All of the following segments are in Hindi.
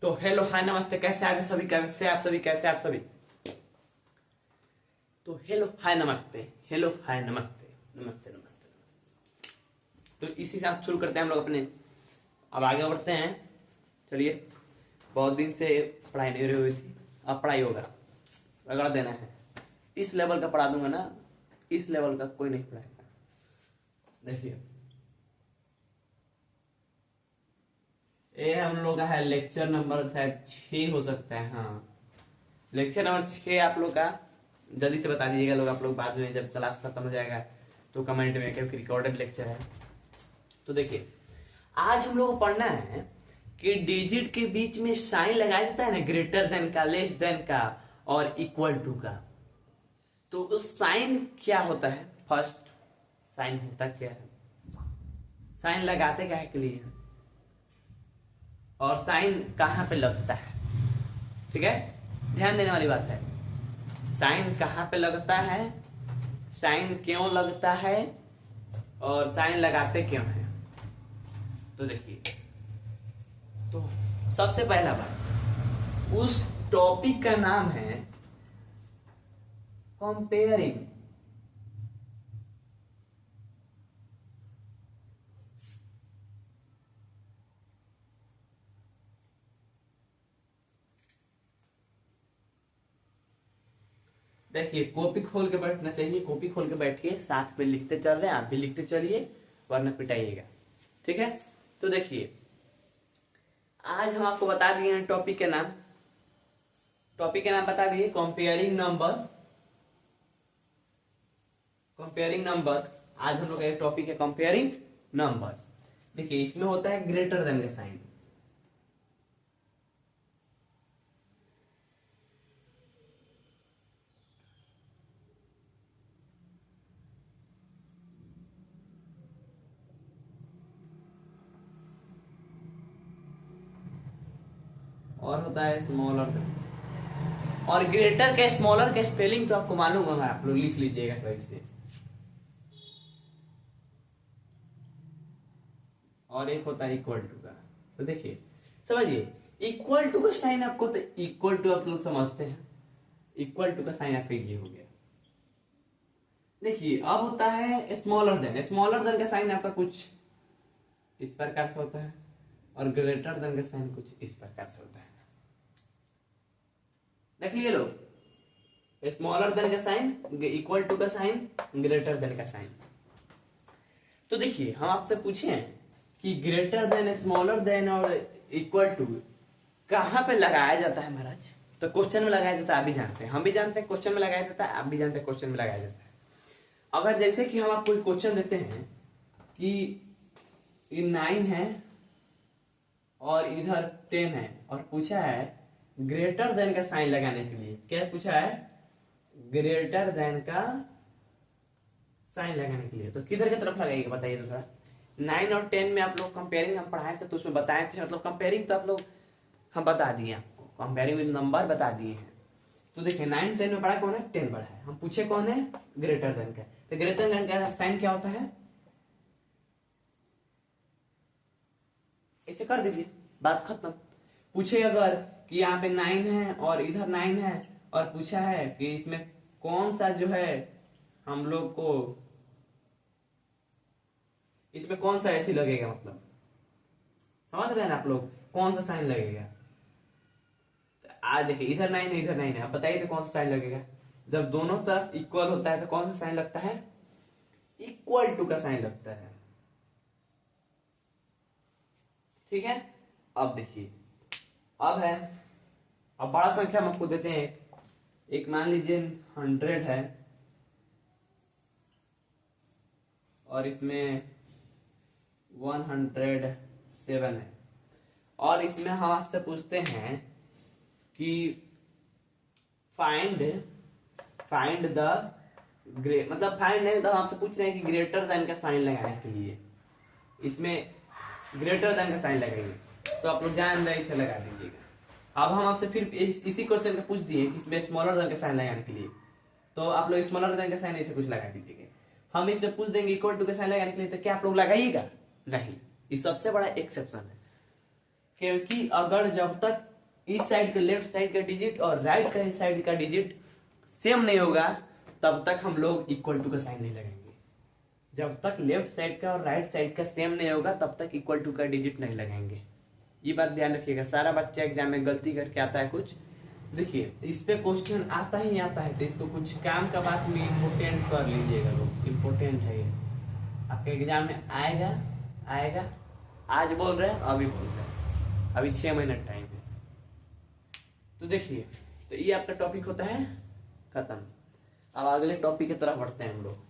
तो हेलो हाय नमस्ते, कैसे आप सभी, कैसे आप सभी, कैसे आप सभी। तो हेलो हाय नमस्ते, हेलो हाय नमस्ते, नमस्ते नमस्ते नमस्ते। तो इसी साथ शुरू करते हैं हम लोग अपने, अब आगे बढ़ते हैं। चलिए, बहुत दिन से पढ़ाई नहीं हुई थी, अब पढ़ाई होगा, रगड़ देना है। इस लेवल का पढ़ा दूंगा ना, इस लेवल का कोई नहीं पढ़ाएगा। देखिए, ये हम लोग का है लेक्चर नंबर शायद 6 हो सकता है। हाँ, लेक्चर नंबर 6 आप लोग का। जल्दी से बता दीजिएगा लोग, आप लोग बाद में जब क्लास खत्म हो जाएगा तो कमेंट में, क्योंकि रिकॉर्डेड लेक्चर है। तो देखिए, आज हम लोग को पढ़ना है कि डिजिट के बीच में साइन लगाया जाता है ना, ग्रेटर देन का, लेस देन का और इक्वल टू का। तो उस साइन क्या होता है? फर्स्ट, साइन होता क्या है, साइन लगाते क्या है के लिए, और साइन कहां पे लगता है। ठीक है, ध्यान देने वाली बात है। साइन कहां पे लगता है, साइन क्यों लगता है, और साइन लगाते क्यों है। तो देखिए, तो सबसे पहला बात, उस टॉपिक का नाम है कंपेयरिंग। देखिए, कॉपी खोल के बैठना चाहिए, कॉपी खोल के बैठिए, साथ में लिखते चल रहे हैं, आप भी लिखते चलिए, वरना पिटाइएगा। ठीक है, तो देखिए, आज हम आपको बता दिए हैं टॉपिक के नाम, टॉपिक के नाम बता दिए, कंपेयरिंग नंबर। कंपेयरिंग नंबर, आज हम लोग का टॉपिक है कंपेयरिंग नंबर। देखिए, इसमें होता है ग्रेटर देन का साइन। और होता है स्मॉलर देन, और ग्रेटर के स्मॉलर के स्पेलिंग तो आपको मालूम होगा, आप लोग लिख लीजिएगा सही से। और एक होता है इक्वल टू का। तो देखिए, समझिए, इक्वल टू का साइन आपको, तो इक्वल टू आप लोग समझते हैं, इक्वल टू का साइन आपका ये हो गया। देखिए, अब होता है स्मॉलर देन। स्मॉलर देन का साइन आपका कुछ इस प्रकार से होता है, और ग्रेटर देन का साइन कुछ इस प्रकार से होता है। देख लिए लोग, स्मॉलर देन का साइन, इक्वल टू का साइन, ग्रेटर देन का साइन। तो देखिए, हम आपसे पूछे कि ग्रेटर देन, स्मॉलर देन और इक्वल टू कहां पे लगाया जाता है महाराज। तो क्वेश्चन में लगाया जाता है, आप भी जानते हैं, हम भी जानते हैं क्वेश्चन में लगाया जाता है, आप भी जानते हैं क्वेश्चन में लगाया जाता है। अगर जैसे कि हम आपको क्वेश्चन देते हैं कि ये 9 है और इधर 10 है, और पूछा है ग्रेटर देन का साइन लगाने के लिए, क्या पूछा है, ग्रेटर देन का साइन लगाने के लिए, तो किधर की तरफ लगाइएगा बताइए। दूसरा, 9 और 10 में आप लोग कंपेयरिंग हम पढ़ाए थे, तो उसमें बताए थे, मतलब कंपेयरिंग तो आप लोग हम बता दिए आपको, कंपेयरिंग विद नंबर बता दिए हैं। तो देखिए, 9 10 में पढ़ा कौन है, 10 पढ़ा है, हम पूछे कौन है, ग्रेटर देन का। तो ग्रेटर देन का साइन क्या होता है, ऐसे कर दीजिए, बात खत्म। पूछे अगर कि यहाँ पे 9 है और इधर 9 है, और पूछा है कि इसमें कौन सा जो है हम लोग को, इसमें कौन सा ऐसे लगेगा, मतलब समझ रहे हैं ना आप लोग, कौन सा साइन लगेगा। तो आज देखिए, इधर 9 है, इधर 9 है, अब बताइए तो कौन सा साइन लगेगा। जब दोनों तरफ इक्वल होता है तो कौन सा साइन लगता है, इक्वल टू का साइन लगता है। ठीक है, अब देखिए, अब है, अब बड़ा संख्या हम आपको देते हैं, एक मान लीजिए 100 है, और इसमें 107 है, और इसमें हम आपसे पूछते हैं कि फाइंड फाइंड द मतलब फाइंड नहीं, तो आपसे पूछ रहे हैं कि ग्रेटर देन का साइन लगाने के लिए, इसमें ग्रेटर देन का साइन लगाइए, तो आप लोग जान रहे इसे लगा दीजिएगा। अब हम आपसे फिर इसी क्वेश्चन का पूछ दिए कि इसमें स्मॉलर देन का साइन लगाने के लिए, तो आप लोग स्मॉलर देन का साइन ऐसे कुछ लगा दीजिएगा। हम इसमें पूछ देंगे इक्वल टू का साइन लगाने के लिए, तो क्या आप लोग लगाइएगा, नहीं, ये सबसे बड़ा एक्सेप्शन है। क्योंकि अगर जब तक इस साइड का लेफ्ट साइड का डिजिट और राइट का साइड का डिजिट सेम नहीं होगा तब तक हम लोग इक्वल टू का साइन नहीं लगाएंगे। जब तक लेफ्ट साइड का और राइट साइड का सेम नहीं होगा तब तक इक्वल टू का डिजिट नहीं लगाएंगे। ये बात ध्यान रखिएगा। सारा बच्चा एग्जाम में गलती करके आता है कुछ। देखिए इस पे क्वेश्चन आता ही आता है तो इसको कुछ काम का बात में इम्पोर्टेंट कर लीजिएगा लोग। इम्पोर्टेंट है ये, आपके एग्जाम में आएगा आएगा। आज बोल रहे हैं, अभी बोल रहे हैं, अभी 6 महीना टाइम है। तो देखिए, तो ये आपका टॉपिक होता है खत्म। अब अगले टॉपिक की तरफ बढ़ते हैं हम लोग।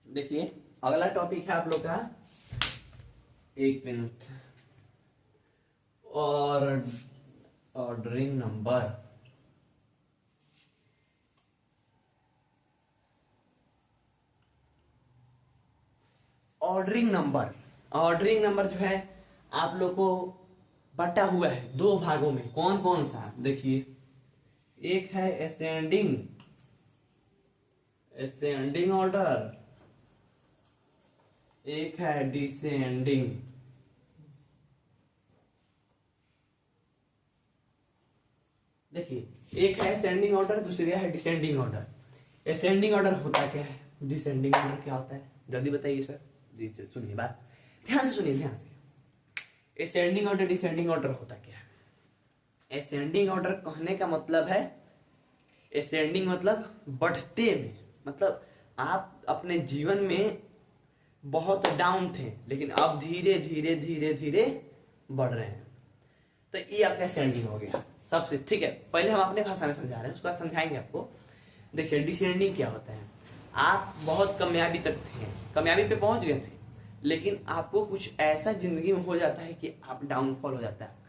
देखिए अगला टॉपिक है आप लोग का, एक मिनट, और ऑर्डरिंग नंबर। ऑर्डरिंग नंबर जो है आप लोग को बटा हुआ है 2 भागों में। कौन कौन सा? देखिए, एक है असेंडिंग ऑर्डर, एक है डिसेंडिंग। देखिए, एक है असेंडिंग ऑर्डर, दूसरी है डिसेंडिंग ऑर्डर। असेंडिंग ऑर्डर होता क्या है, डिसेंडिंग ऑर्डर क्या होता है, जल्दी बताइए सर। जी सुनिए, बात ध्यान से सुनिए, ध्यान से। असेंडिंग ऑर्डर डिसेंडिंग ऑर्डर होता क्या है? असेंडिंग ऑर्डर कहने का मतलब है, असेंडिंग मतलब बढ़ते में, मतलब आप अपने जीवन में बहुत डाउन थे लेकिन अब धीरे धीरे धीरे धीरे बढ़ रहे हैं, तो ये आपका असेंडिंग हो गया सबसे। ठीक है, पहले हम अपने भाषा में समझा रहे हैं, उसके बाद समझाएंगे आपको। देखिए डिसेंडिंग क्या होता है, आप बहुत कामयाबी तक थे, कामयाबी पे पहुंच गए थे, लेकिन आपको कुछ ऐसा जिंदगी में हो जाता है कि आप डाउनफॉल हो जाता है आपका।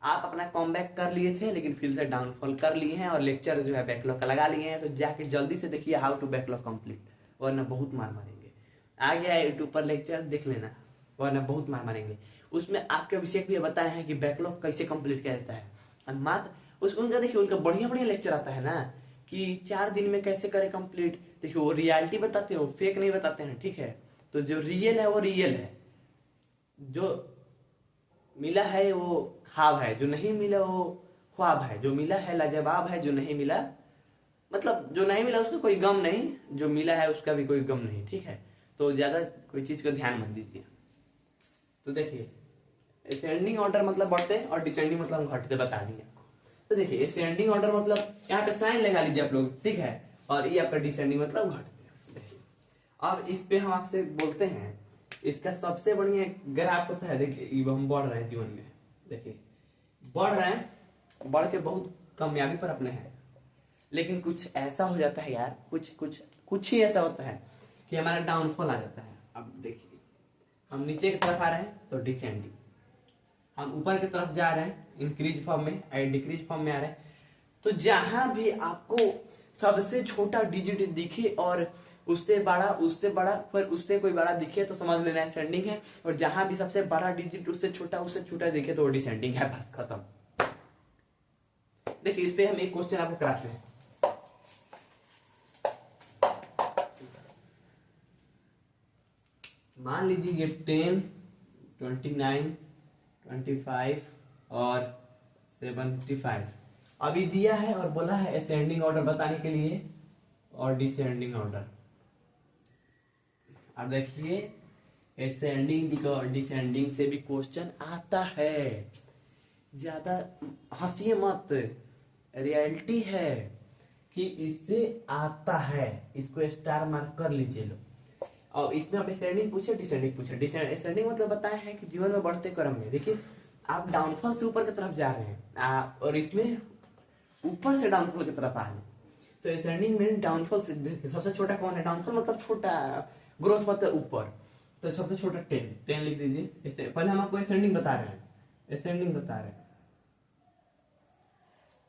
आप अपना कॉमबैक कर लिए थे लेकिन फिर से डाउनफॉल कर लिए हैं और लेक्चर जो है बैकलॉग का लगा लिए हैं। तो जाके जल्दी से देखिए हाउ टू बैकलॉग कंप्लीट, वरना बहुत मार मारेंगे। आ गया यूट्यूब पर लेक्चर, देख लेना, वरना बहुत मार मारेंगे। उसमें आपके अभिषेक भी बताया है कि बैकलॉग कैसे कंप्लीट किया जाता है। मात्र उनका देखिए, उनका बढ़िया बढ़िया लेक्चर आता है ना, कि 4 दिन में कैसे करें कंप्लीट। देखिए वो रियलिटी बताते हो, फेक नहीं बताते हैं, ठीक है। तो जो रियल है वो रियल है, जो मिला है वो ख्वाब है, जो नहीं मिला वो ख्वाब है, जो मिला है लाजवाब है, जो नहीं मिला मतलब जो नहीं मिला उसका कोई गम नहीं, जो मिला है उसका भी कोई गम नहीं, ठीक है। तो ज्यादा कोई चीज का ध्यान मत दीजिए। तो देखिए असेंडिंग ऑर्डर मतलब बढ़ते और डिसेंडिंग मतलब घटते, बता दिए आपको। तो देखिए असेंडिंग ऑर्डर मतलब यहाँ पे साइन लगा लीजिए आप लोग, ठीक है, और ये आपका डिसेंडिंग मतलब घटते। देखिए अब इस पे हम आपसे बोलते हैं, इसका सबसे बढ़िया ग्राफ होता है। देखिए हम बढ़ रहे हैं जीवन में, देखिए बढ़ रहे हैं, बढ़ के बहुत कामयाबी पर अपने हैं, लेकिन कुछ ऐसा हो जाता है यार, कुछ ही ऐसा होता है कि हमारा डाउनफॉल आ जाता है। अब देखिए हम नीचे की तरफ आ रहे हैं तो डिसेंडिंग, हम ऊपर की तरफ जा रहे हैं इंक्रीज फॉर्म में, डिक्रीज फॉर्म में आ रहे हैं। तो जहां भी आपको सबसे छोटा डिजिट दिखे और उससे बड़ा फिर उससे कोई बड़ा दिखे तो समझ लेना असेंडिंग है, और जहां भी सबसे बड़ा डिजिट उससे छोटा दिखे तो वो डिसेंडिंग है। बात खत्म। देखिए इस पे हम एक क्वेश्चन आपको कराते हैं। मान लीजिए ये 10, 29, 25 और 75 अभी दिया है और बोला है असेंडिंग ऑर्डर बताने के लिए और डिसेंडिंग ऑर्डर। अब देखिए असेंडिंग और डिसेंडिंग से भी क्वेश्चन आता है, ज्यादा हंसिए मत, रियलिटी है कि इससे आता है, इसको स्टार मार्क कर लीजिए लोग। और इसमें आप असेंडिंग पूछे डिसेंडिंग पूछे। असेंडिंग मतलब बताया है कि जीवन में बढ़ते क्रम में देखिए आप डाउनफॉल से ऊपर की तरफ जा रहे हैं, और इसमें ऊपर से डाउनफॉल की तरफ आ रहे हैं। तो असेंडिंग में डाउनफॉल से सबसे छोटा कौन है? डाउनफॉल मतलब छोटा, ग्रोथ मतलब ऊपर, तो सबसे छोटा 10 लिख दीजिए। पहले हम आपको असेंडिंग बता रहे हैं, असेंडिंग बता रहे हैं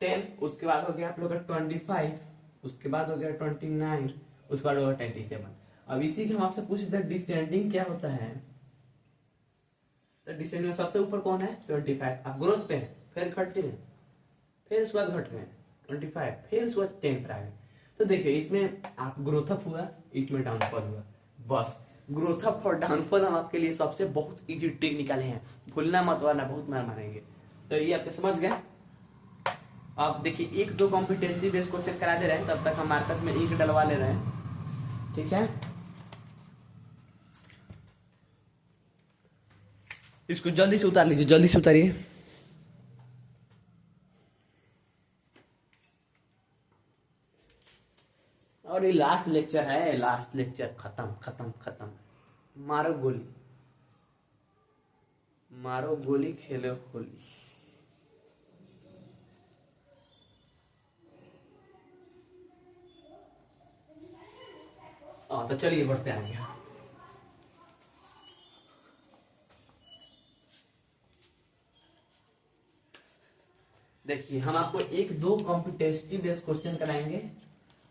10, उसके बाद हो गया आप लोग का 25, उसके बाद हो गया 29, उसके बाद होगा 27। अब इसी के हम आपसे पूछते हैं डिसेंडिंग क्या होता है। तो डिसेंडिंग में सबसे ऊपर कौन है 25, आप ग्रोथ पे हैं, फिर घटते हैं, फिर उसके बाद घट गए 25, फिर उसके बाद 10 पर आ गए। तो देखिए इसमें आप ग्रोथ अप हुआ, इसमें डाउनफॉल हुआ, बस ग्रोथ अप और डाउनफॉल हम आपके लिए सबसे बहुत इजी ट्रिक निकाले हैं, भूलना मत वरना बहुत मार मारेंगे। तो ये आपके समझ गए। आप देखिए एक दो कॉम्पिटेंसी बेस्ड क्वेश्चन करा दे रहे हैं, तब तक हम मार्केट में इंक डलवा ले रहे हैं, ठीक है। इसको जल्दी से उतार लीजिए, जल्दी से उतारिए। और ये लास्ट लेक्चर है, लास्ट लेक्चर, खत्म खत्म खत्म। मारो गोली, मारो गोली, खेलो होली। तो चलिए बढ़ते आगे। देखिए हम आपको एक दो कॉम्पिटेटिव बेस्ड क्वेश्चन कराएंगे,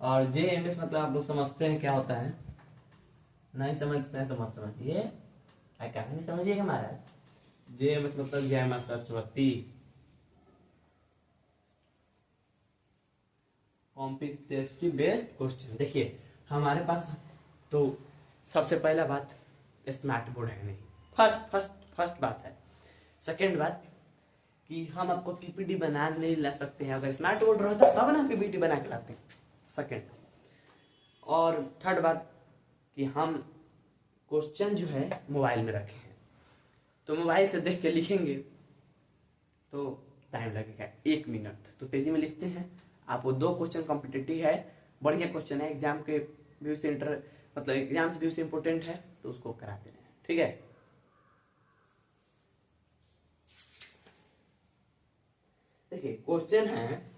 और जेएमएस मतलब आप लोग समझते हैं क्या होता है, नहीं समझते हैं तो मत समझिए, क्या नहीं समझिएगा महाराज। जेएमएस मतलब जय मां सरस्वती। कॉम्पिटेटिव बेस्ड क्वेश्चन, देखिए हमारे पास तो सबसे पहला बात स्मार्ट बोर्ड है नहीं, फर्स्ट बात है। सेकेंड बात कि हम आपको पीपीटी बना नहीं ला सकते हैं, अगर स्मार्ट बोर्ड रहता तब ना पीपीटी बना के लाते, सेकेंड। और थर्ड बात कि हम क्वेश्चन जो है मोबाइल में रखे हैं, तो मोबाइल से देख के लिखेंगे तो टाइम लगेगा 1 मिनट, तो तेजी में लिखते हैं। आप वो 2 क्वेश्चन कॉम्पिटेटिव है, बढ़िया क्वेश्चन है, एग्जाम के व्यू से मतलब एग्जाम से व्यू से इंपोर्टेंट है, तो उसको कराते हैं, ठीक है। देखिए क्वेश्चन है,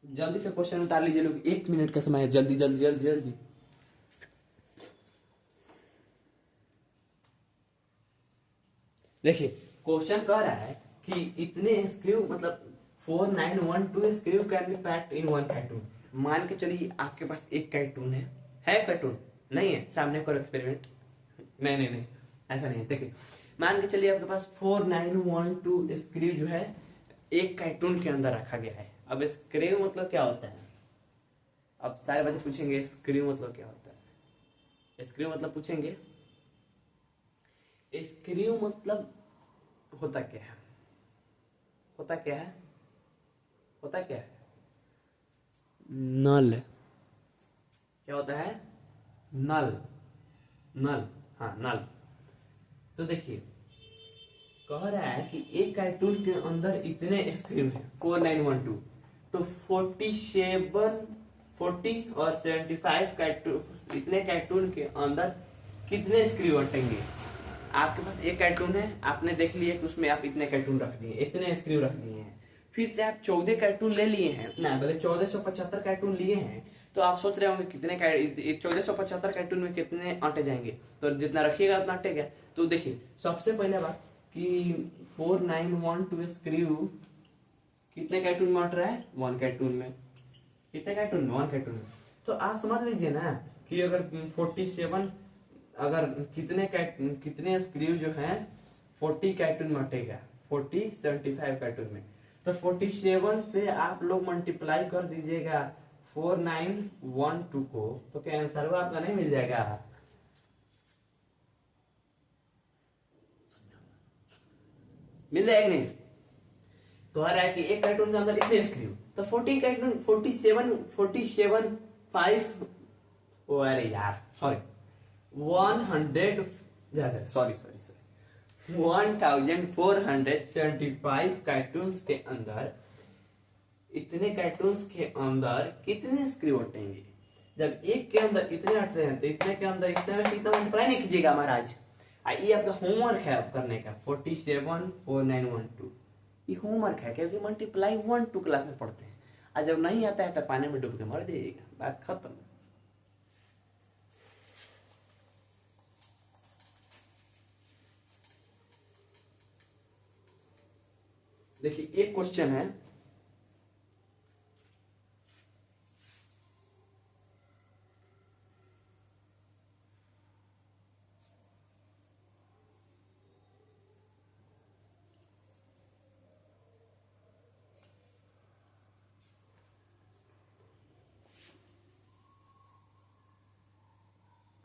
जल्दी से क्वेश्चन उतार लीजिए लोग, 1 मिनट का समय है, जल्दी जल्दी जल्दी जल्दी। देखिए क्वेश्चन कह रहा है कि इतने स्क्रू मतलब 4912 screw can be packed in 1 cartoon. मान के चलिए आपके पास एक कार्टून है कार्टून नहीं है, सामने करो एक्सपेरिमेंट। नहीं ऐसा नहीं है। देखिए मान के चलिए आपके पास 4912 स्क्रू जो है एक कार्टून के अंदर रखा गया है। अब स्क्रू मतलब क्या होता है, अब सारे बच्चे पूछेंगे स्क्रू मतलब क्या होता है, स्क्रू मतलब पूछेंगे, स्क्रू मतलब होता क्या है, होता क्या है, होता क्या है, नल। क्या होता है, नल, नल, हाँ नल। तो देखिए कह रहा है कि एक कार्टून के अंदर इतने स्क्रू है 4912, तो 40 और 75 कार्टून, इतने कार्टून के अंदर कितने स्क्रू अटेंगे। आपके पास एक कार्टून है, आपने देख लिया कि उसमें आप इतने कार्टून रख दिए, इतने स्क्रू रख दिए हैं, फिर से आप 14 कार्टून ले लिए हैं ना, बोले 1475 कार्टून लिए हैं, तो आप सोच रहे होंगे कितने 1475 कार्टून में कितने आटे जाएंगे, तो जितना रखिएगा उतना अटेगा। तो देखिए सबसे पहले बात कि 4912 स्क्रू कितने कार्टून में अट रहा है, 1 कार्टून में। कितने कार्टून में, 1 कार्टून में। तो आप समझ लीजिए ना कि अगर 47 अगर कितने स्क्रू जो है 40 कार्टून में अटेगा, 75 कार्टून में, तो 47 से आप लोग मल्टीप्लाई कर दीजिएगा 4912 को, तो क्या आंसर आपका नहीं मिल जाएगा। मिल जाएगा नहीं, कह रहा है कि एक कार्टून के अंदर इतने स्क्रू, तो 40 कार्टून 47 5 ओ अरे यार सॉरी 100 सॉरी 1475 कार्टून्स के अंदर, इतने कार्टून्स के अंदर कितने स्क्रू अटेंगे? जब एक के अंदर इतने अटते हैं तो इतने के अंदर इतने में कितना मल्टीप्लाई नहीं कीजिएगा महाराज। ये आपका होमवर्क है आप करने का 474912, ये होमवर्क है क्योंकि मल्टीप्लाई 1 2 क्लास में पढ़ते हैं, और जब नहीं आता है तो पानी में डूब के मर जाइएगा, बात खत्म। देखिए एक क्वेश्चन है,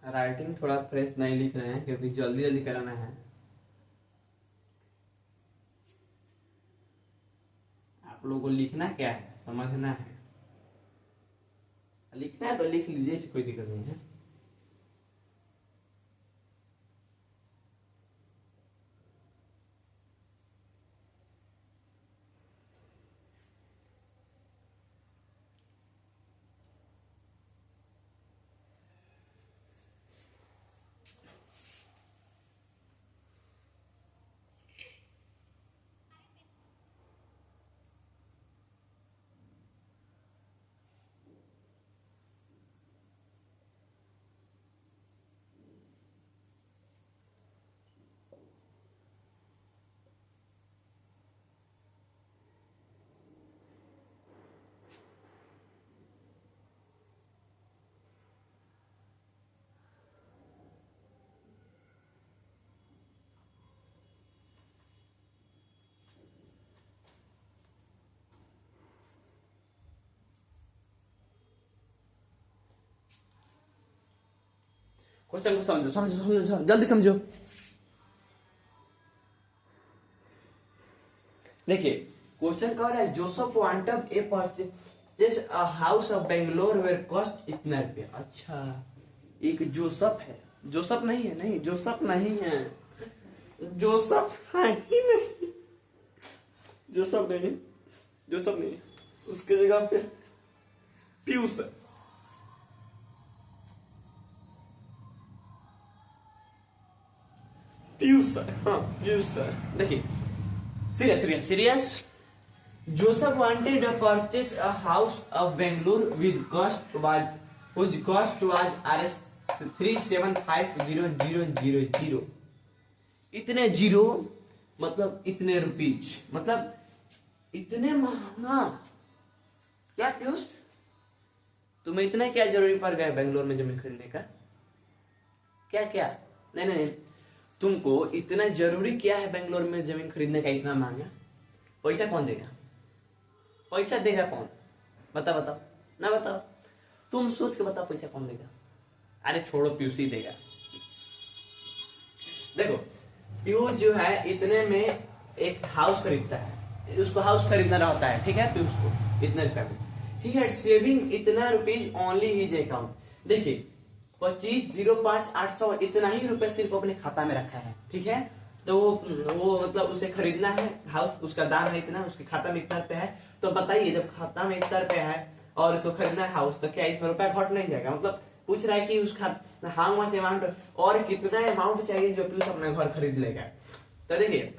राइटिंग थोड़ा फ्रेश नहीं लिख रहे हैं क्योंकि जल्दी जल्दी कराना है। आप लोगों को लिखना क्या है, समझना है। लिखना है तो लिख लीजिए, कोई दिक्कत नहीं है। क्वेश्चन को समझो समझो समझो, जल्दी समझो। देखिए क्वेश्चन कह रहा है Joseph wanted a purchase a house of Bangalore where cost इतना रुपया। अच्छा एक जोसेफ है, जोसेफ नहीं है, नहीं जोसेफ नहीं है, जोसेफ है ही नहीं, जोसेफ नहीं, जोसेफ नहीं, उसके जगह पे पीयूष है। पीयूष है, हाँ पीयूष है। देखिए serious serious serious, Joseph wanted to purchase a house of Bangalore with whose cost was Rs 375,000। इतने जीरो मतलब इतने रुपीज, मतलब इतने महंगा। क्या पीयूष तुम्हें इतना क्या जरूरी पड़ गया बेंगलोर में जमीन खरीदने का? क्या क्या? नहीं नहीं, तुमको इतना जरूरी क्या है बेंगलोर में जमीन खरीदने का इतना महंगा? पैसा कौन देगा? पैसा देगा कौन? बताओ बताओ ना, बताओ तुम सोच के बताओ, पैसा कौन देगा? अरे छोड़ो, पीयूष ही देगा। देखो पीयूष जो है इतने में एक हाउस खरीदता है, उसको हाउस खरीदना रहता है, ठीक है, पीयूष को इतने रुपए में, ठीक है, सेविंग इतना रुपीज ओनली हिज अकाउंट। देखिए 25,05,800 इतना ही रुपए सिर्फ अपने खाता में रखा है, ठीक है। तो वो मतलब उसे खरीदना है हाउस, उसका दाम है इतना, उसके खाता में इतना रुपया है। तो बताइए जब खाता में इतना रुपया है और उसको खरीदना है हाउस, तो क्या इसमें रुपया घट नहीं जाएगा? मतलब पूछ रहा है कि उसका हाउ मच अमाउंट, और कितना अमाउंट चाहिए जो पीयूष अपना घर खरीद लेगा। तो देखिए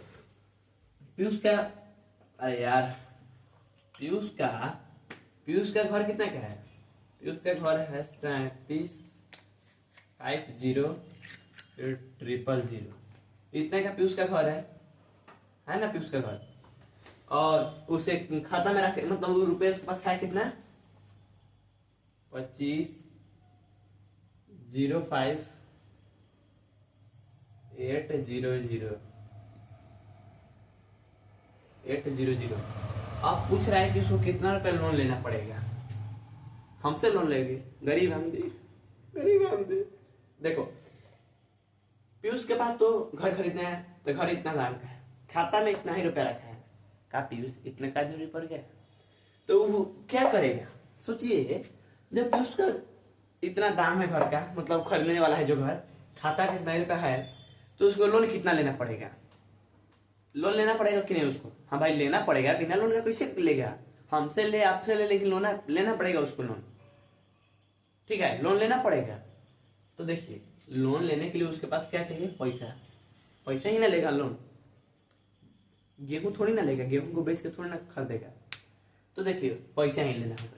पीयूष का, अरे यार पीयूष का घर कितना का है? पीयूष का घर है 37,50,000। इतने का पीयूष का घर है ना पीयूष का घर। और उसे खाता में रखे, मतलब वो रुपये उसके पास है कितना? 25,05,800। अब पूछ रहा है कि उसको कितना रुपया लोन लेना पड़ेगा? हमसे लोन लेंगे, गरीब हम दे, गरीब हम दे। देखो पीयूष के पास तो घर खरीदना है, तो घर इतना दाम का है, खाता में इतना ही रुपया रखा है, का पीयूष इतने का जरूरी पड़ गया? तो वो क्या करेगा? सोचिए जब पीयूष का इतना दाम है घर का, मतलब खरीदने वाला है जो घर, खाता कितना रुपया है, तो उसको लोन कितना लेना पड़ेगा? लोन लेना पड़ेगा कि नहीं उसको? हाँ भाई लेना पड़ेगा, बिना लोन का कैसे लेगा? हमसे ले आपसे ले, लेकिन लोन लेना पड़ेगा उसको लोन। ठीक है, लोन लेना पड़ेगा। तो देखिए लोन लेने के लिए उसके पास क्या चाहिए? पैसा। पैसा ही ना लेगा लोन, गेहूं थोड़ी ना लेगा, गेहूं को बेच के थोड़ी ना खरीदेगा। तो देखिए पैसा ही लेना होगा।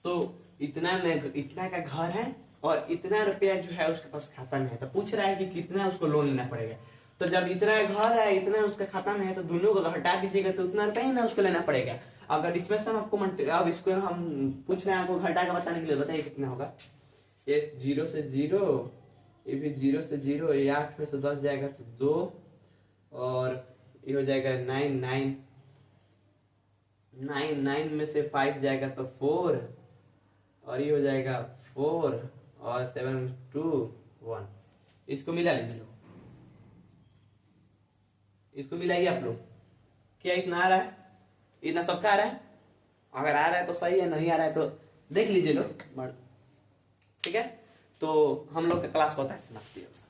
तो इतना में इतना का घर है और इतना रुपया जो है उसके पास खाता में है, तो पूछ रहा है कि कितना उसको लोन लेना पड़ेगा। तो जब इतना घर है, इतना उसका खाता में है, तो दोनों को हटा दीजिएगा तो उतना रुपया ही ना उसको लेना पड़ेगा। अगर इसमें से हम आपको अब इसको हम पूछ रहे हैं आपको घटा के बताने के लिए, बताइए कितना होगा? ये 0 से 0, ये भी 0 से 0, ये 8 में से 10 जाएगा तो 2, और ये हो जाएगा 9, 9 में से 5 जाएगा तो 4, और ये हो जाएगा 4, और 7, 2, 1। इसको मिला लीजिए लोग, इसको मिलाइए आप लोग। क्या इतना आ रहा है? इतना सबका आ रहा है? अगर आ रहा है तो सही है, नहीं आ रहा है तो देख लीजिए लोग। ठीक है, तो हम लोग का क्लास होता है समाप्ति होगा,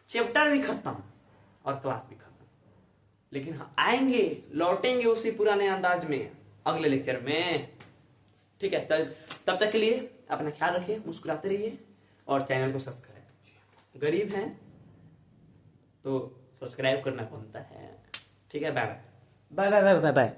चैप्टर भी खत्म और क्लास भी खत्म। लेकिन हाँ, आएंगे लौटेंगे उसी पुराने अंदाज में अगले लेक्चर में। ठीक है, तब तक के लिए अपना ख्याल रखिए, मुस्कुराते रहिए और चैनल को सब्सक्राइब कीजिए। गरीब हैं तो सब्सक्राइब करना बनता है। ठीक है, bye bye bye bye bye bye bye.